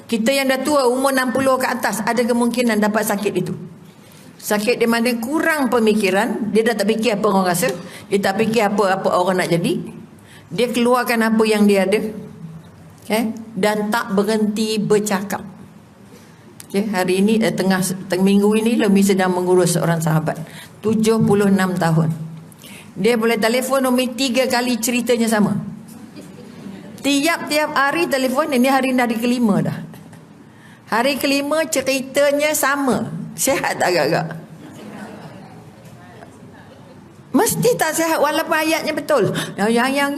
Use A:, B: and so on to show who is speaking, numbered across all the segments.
A: Kita yang dah tua, umur 60 ke atas, ada kemungkinan dapat sakit itu. Sakit di mana kurang pemikiran, dia dah tak fikir apa orang rasa, dia tak fikir apa orang nak jadi. Dia keluarkan apa yang dia ada, dan tak berhenti bercakap. Hari ini tengah minggu ini Umi sedang mengurus seorang sahabat 76 tahun. Dia boleh telefon Umi 3 kali, ceritanya sama. Tiap-tiap hari telefon. Ini hari kelima dah. Hari kelima ceritanya sama. Sihat tak agak-agak? Mesti tak sihat walaupun ayatnya betul. Yang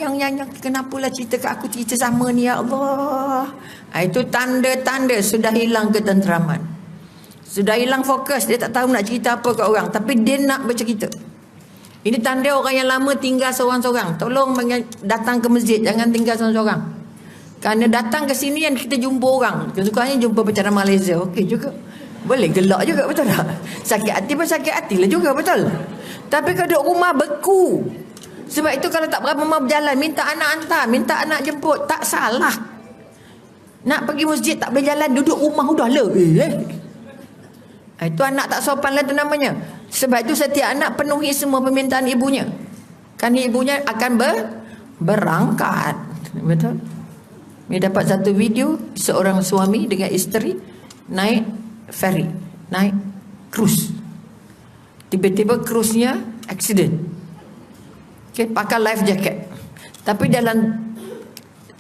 A: kenapalah cerita kat aku cerita sama ni, ya Allah. Itu tanda-tanda sudah hilang ketenteraman. Sudah hilang fokus, dia tak tahu nak cerita apa kat orang, tapi dia nak bercerita. Ini tanda orang yang lama tinggal seorang-seorang. Tolong datang ke masjid, jangan tinggal seorang-seorang. Kerana datang ke sini yang kita jumpa orang. Kesukaannya jumpa pacaran Malaysia, okey juga. Boleh gelak juga, betul tak? Sakit hati pun sakit hati lah juga, betul. Tapi kalau duduk rumah beku. Sebab itu kalau tak berapa mau berjalan, minta anak hantar, minta anak jemput, tak salah. Nak pergi masjid tak boleh jalan, duduk rumah udah lah. Itu anak tak sopan lah tu namanya. Sebab itu setiap anak penuhi semua permintaan ibunya. Kan ibunya akan berangkat. Betul? Dia dapat satu video seorang suami dengan isteri naik ferry, naik cruise. Tiba-tiba cruise-nya accident. Pakai life jacket. Tapi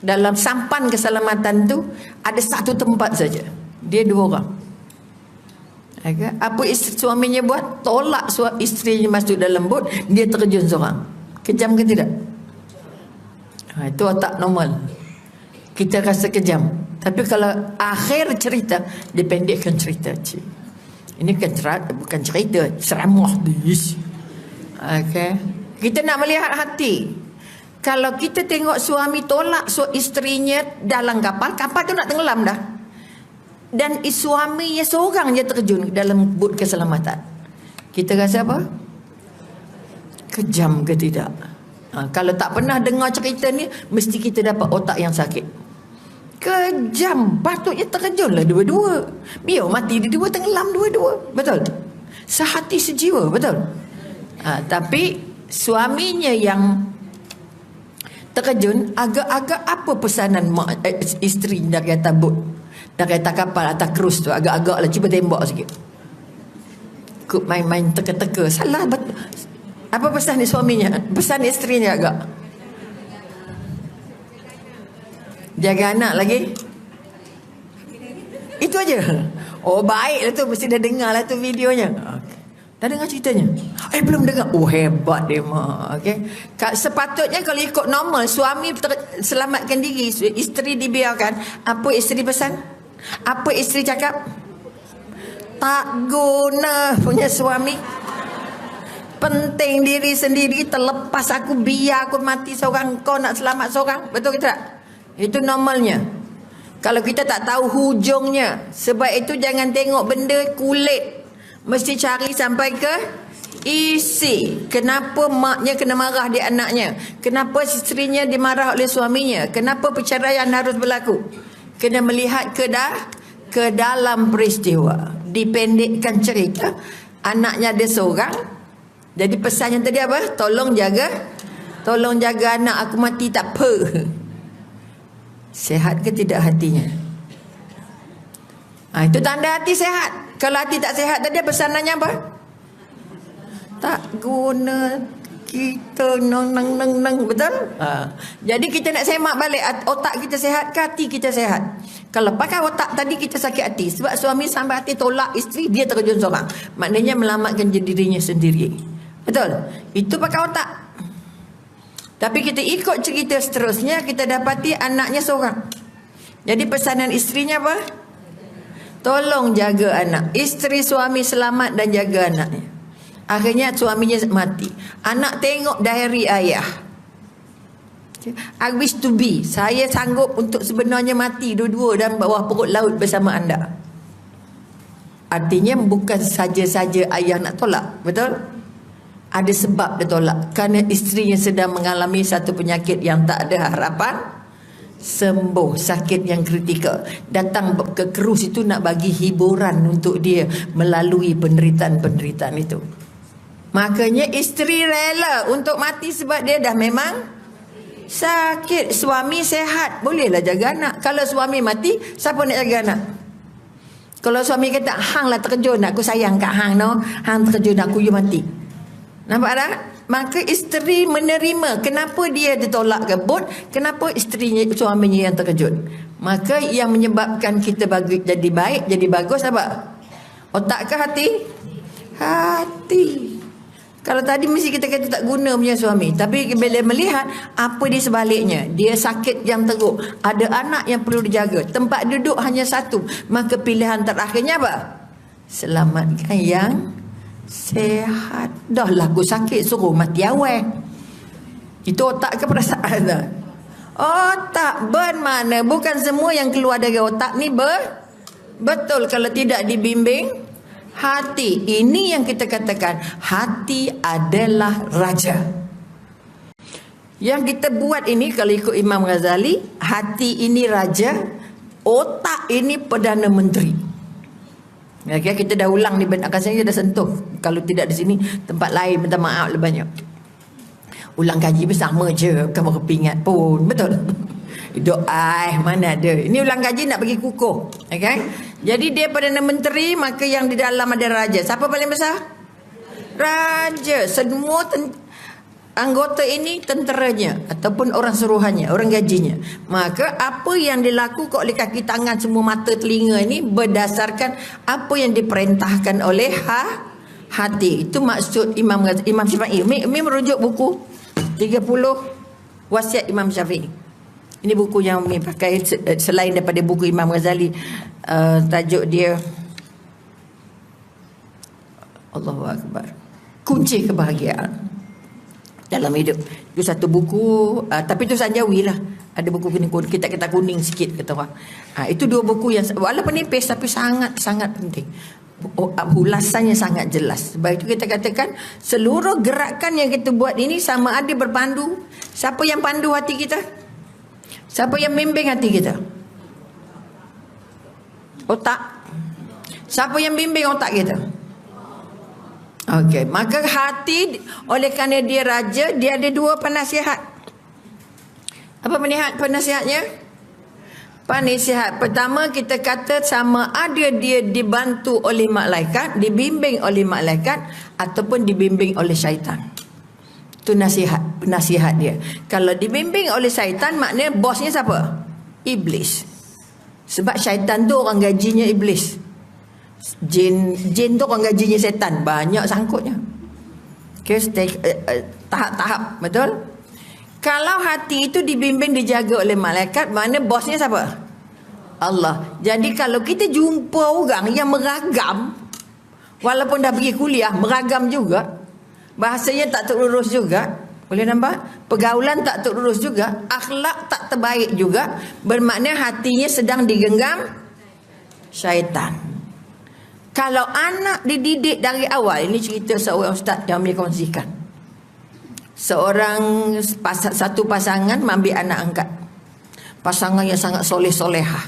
A: dalam sampan keselamatan tu ada satu tempat saja. Dia 2 orang. Apa suaminya buat? Tolak isterinya masuk dalam bot, dia terjun seorang. Kejam ke tidak? Itu otak normal. Kita rasa kejam. Tapi kalau akhir cerita, dia pendekkan cerita. Ini bukan cerita, ceramah. Kita nak melihat hati. Kalau kita tengok suami tolak isterinya dalam kapal tu nak tenggelam dah. Dan suaminya seorang je terjun dalam bot keselamatan. Kita rasa apa? Kejam ke tidak? Kalau tak pernah dengar cerita ni, mesti kita dapat otak yang sakit. Kejam, patutnya terjunlah dua-dua. Biar mati dua, tenggelam dua-dua. Betul? Sehati sejiwa, betul? Tapi suaminya yang terjun, agak-agak apa pesanan isteri dari atas bot, dari atas kapal, atas cruise tu, agak-agak lah, cuba tembak sikit. Kut main-main teka-teka. Salah betul. Apa pesan ni suaminya? Pesan isterinya agak jaga anak lagi. Itu aja. Oh baiklah tu, mesti dah dengar lah tu videonya. Dah dengar ceritanya? Belum dengar. Oh hebat dia mah. Sepatutnya kalau ikut normal, suami selamatkan diri, isteri dibiarkan. Apa isteri pesan? Apa isteri cakap? Tak guna punya suami. Penting diri sendiri, terlepas aku, biar aku mati seorang, kau nak selamat seorang. Betul ke tak? Itu normalnya. Kalau kita tak tahu hujungnya. Sebab itu jangan tengok benda kulit, mesti cari sampai ke isi. Kenapa maknya kena marah di anaknya? Kenapa isterinya dimarah oleh suaminya? Kenapa perceraian harus berlaku? Kena melihat ke dalam peristiwa. Dipendekkan cerita. Anaknya ada seorang. Jadi pesannya tadi apa? Tolong jaga anak aku mati tak apa. Sehat ke tidak hatinya? Itu tanda hati sehat. Kalau hati tak sehat tadi pesanannya apa? Tak guna kita neng. Betul? Jadi kita nak semak balik, otak kita sehat ke hati kita sehat? Kalau pakai otak tadi kita sakit hati. Sebab suami sampai hati tolak isteri, dia terjun seorang. Maknanya melamatkan dirinya sendiri. Betul? Itu pakai otak. Tapi kita ikut cerita seterusnya, kita dapati anaknya seorang. Jadi pesanan isterinya apa? Tolong jaga anak. Isteri suami selamat dan jaga anaknya. Akhirnya suaminya mati. Anak tengok diary ayah. I wish to be. Saya sanggup untuk sebenarnya mati dua-dua dalam bawah perut laut bersama anda. Artinya bukan saja-saja ayah nak tolak. Betul? Ada sebab dia tolak. Kerana isterinya sedang mengalami satu penyakit yang tak ada harapan. sembuh sakit yang kritikal. Datang ke krus itu nak bagi hiburan untuk dia melalui penderitaan-penderitaan itu. Makanya isteri rela untuk mati sebab dia dah memang sakit. Suami sehat, bolehlah jaga anak. Kalau suami mati, siapa nak jaga anak? Kalau suami kata, hang lah terkejut, aku sayang kat hang no, hang terkejut aku, you mati. Nampak tak? Maka isteri menerima. Kenapa dia ditolak kebut? Kenapa isterinya, suaminya yang terkejut? Maka yang menyebabkan kita jadi baik, jadi bagus apa? Otak ke hati? Hati. Kalau tadi mesti kita kata tak guna punya suami. Tapi bila melihat apa di sebaliknya, dia sakit yang teruk, ada anak yang perlu dijaga, tempat duduk hanya satu, maka pilihan terakhirnya apa? Selamatkan yang sehat. Dah lah aku sakit, suruh mati awal. Itu otak ke perasaan? Otak. Bermakna bukan semua yang keluar dari otak ni betul kalau tidak dibimbing hati. Ini yang kita katakan hati adalah raja. Yang kita buat ini kalau ikut Imam Ghazali, hati ini raja, otak ini Perdana Menteri. Okay, kita dah ulang ni, akan saya dah sentuh. Kalau tidak di sini, tempat lain, minta maaf lebih banyak. Ulang kaji bersama je, bukan berpingat pun. Betul? Doa mana ada. Ini ulang kaji nak bagi kukuh. Okay? Jadi dia Perdana Menteri, maka yang di dalam ada raja. Siapa paling besar? Raja. Semua anggota ini tenteranya ataupun orang suruhannya, orang gajinya. Maka apa yang dilakukan oleh kaki tangan semua mata telinga ini berdasarkan apa yang diperintahkan oleh hati. Itu maksud Imam Syafi'i. Ini merujuk buku 30 wasiat Imam Syafi'i. Ini buku yang Umi pakai selain daripada buku Imam Ghazali. Tajuk dia Allahu Akbar, kunci kebahagiaan dalam hidup. Itu satu buku, tapi itu Sanjawi lah. Ada buku kuning, kita kuning sikit kata orang. Itu dua buku yang walaupun nipis tapi sangat penting. Ulasannya sangat jelas. Sebab itu kita katakan seluruh gerakan yang kita buat ini sama ada berpandu. Siapa yang pandu hati kita? Siapa yang bimbing hati kita? Otak. Siapa yang bimbing otak kita? Okey, maka hati oleh kerana dia raja, dia ada dua penasihat. Apa penasihatnya? Penasihat pertama kita kata sama ada dia dibantu oleh malaikat, dibimbing oleh malaikat ataupun dibimbing oleh syaitan. Itu penasihat dia. Kalau dibimbing oleh syaitan, maknanya bosnya siapa? Iblis. Sebab syaitan tu orang gajinya iblis. Jin tu orang gajinya setan. Banyak sangkutnya. Okay, tahap-tahap. Betul? Kalau hati itu dibimbing, dijaga oleh malaikat, maknanya bosnya siapa? Allah. Jadi kalau kita jumpa orang yang meragam, walaupun dah pergi kuliah, meragam juga, bahasanya tak terurus juga, boleh nampak? Pergaulan tak terurus juga, akhlak tak terbaik juga, bermakna hatinya sedang digenggam syaitan. Kalau anak dididik dari awal, ini cerita seorang ustaz yang kami kongsikan. Satu pasangan mengambil anak angkat. Pasangan yang sangat soleh-solehah.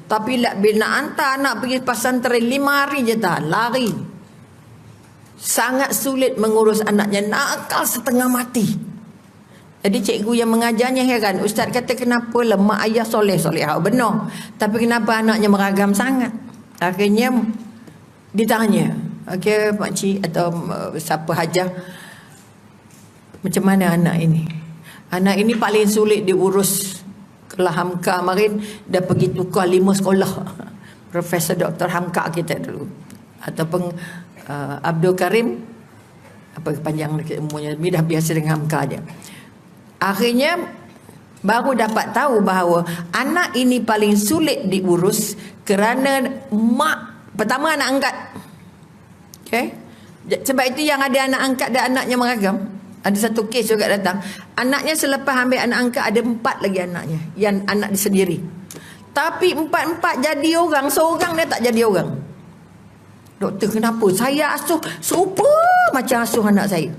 A: Tapi bila nak hantar anak pergi pesantren 5 hari je dah lari. Sangat sulit mengurus anaknya, nakal setengah mati. Jadi cikgu yang mengajarnya heran. Ustaz kata kenapa mak ayah soleh-solehah? Benar. Tapi kenapa anaknya meragam sangat? Akhirnya ditanya, okey pakcik atau siapa hajah, macam mana anak ini? Anak ini paling sulit diurus. Kalau Hamka kemarin dah pergi tukar 5 sekolah. Profesor Dr. Hamka kita dulu. Ataupun Abdul Karim, apa panjang umurnya, dah biasa dengan Hamka dia. Akhirnya baru dapat tahu bahawa anak ini paling sulit diurus kerana pertama anak angkat. Okay? Sebab itu yang ada anak angkat dan anaknya meragam. Ada satu kes juga datang. Anaknya selepas ambil anak angkat ada 4 lagi anaknya. Yang anak dia sendiri. Tapi 4 jadi orang. Seorang dia tak jadi orang. Doktor, kenapa? Saya asuh serupa macam asuh anak saya.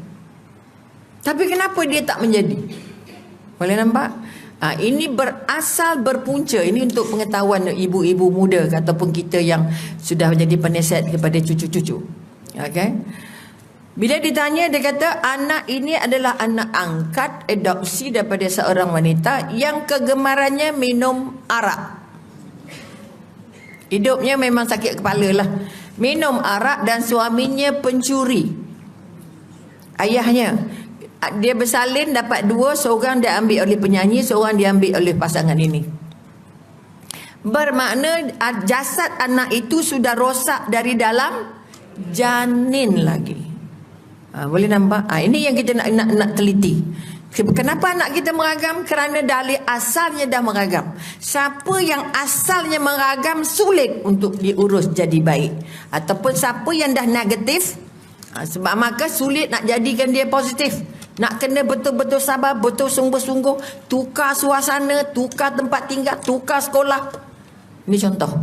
A: Tapi kenapa dia tak menjadi? Boleh nampak? Ini berpunca. Ini untuk pengetahuan ibu-ibu muda ataupun kita yang sudah menjadi penasihat kepada cucu-cucu. Okay? Bila ditanya, dia kata anak ini adalah anak angkat adopsi daripada seorang wanita yang kegemarannya minum arak. Hidupnya memang sakit kepala lah. Minum arak dan suaminya pencuri. Ayahnya, dia bersalin dapat 2, seorang dia ambil oleh penyanyi, seorang dia ambil oleh pasangan ini. Bermakna jasad anak itu sudah rosak dari dalam janin lagi. Boleh nampak? Ini yang kita nak teliti. Kenapa anak kita meragam? Kerana dari asalnya dah meragam. Siapa yang asalnya meragam sulit untuk diurus jadi baik. Ataupun siapa yang dah negatif, sebab maka sulit nak jadikan dia positif. Nak kena betul-betul sabar, betul sungguh-sungguh, tukar suasana, tukar tempat tinggal, tukar sekolah. Ini contoh.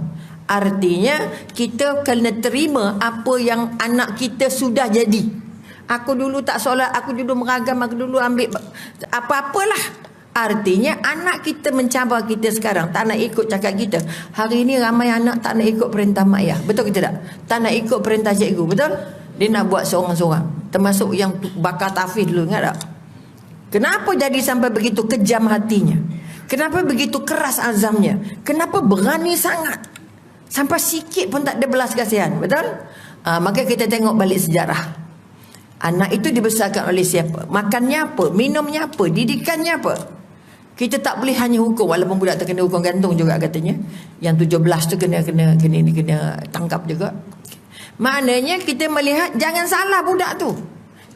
A: Artinya kita kena terima apa yang anak kita sudah jadi. Aku dulu tak solat, aku dulu meragam, aku dulu ambil apa-apalah. Artinya anak kita mencabar kita sekarang, tak nak ikut cakap kita. Hari ini ramai anak tak nak ikut perintah mak ayah. Betul ke tidak? Tak nak ikut perintah cikgu, betul? Dia nak buat seorang-seorang. Termasuk yang bakar tahfiz dulu, ingat tak? Kenapa jadi sampai begitu kejam hatinya? Kenapa begitu keras azamnya? Kenapa berani sangat? Sampai sikit pun tak ada belas kasihan, betul? Maka kita tengok balik sejarah. Anak itu dibesarkan oleh siapa? Makannya apa? Minumnya apa? Didikannya apa? Kita tak boleh hanya hukum, walaupun budak tu kena hukum gantung juga katanya. Yang 17 tu kena tangkap juga. Maknanya kita melihat jangan salah budak tu.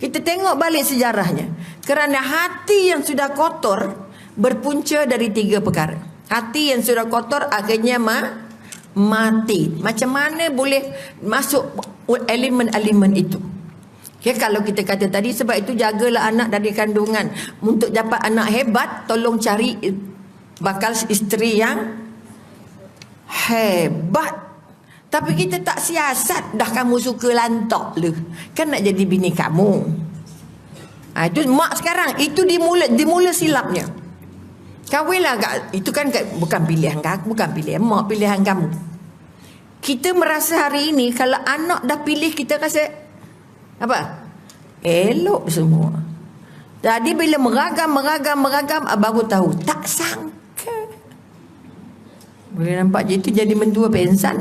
A: Kita tengok balik sejarahnya. Kerana hati yang sudah kotor berpunca dari 3 perkara. Hati yang sudah kotor akhirnya mati. Macam mana boleh masuk elemen-elemen itu? Okay, kalau kita kata tadi, sebab itu jagalah anak dari kandungan. Untuk dapat anak hebat, tolong cari bakal isteri yang hebat. Tapi kita tak siasat. Dah kamu suka lantak le, kan nak jadi bini kamu. Itu mak sekarang. Itu dimula silapnya. Kahwinlah. Itu kan bukan pilihan kamu, bukan pilihan mak, pilihan kamu. Kita merasa hari ini kalau anak dah pilih, kita rasa apa? Elok semua. Jadi bila meragam, baru tahu. Tak sangka. Boleh nampak je itu jadi mendua pensan.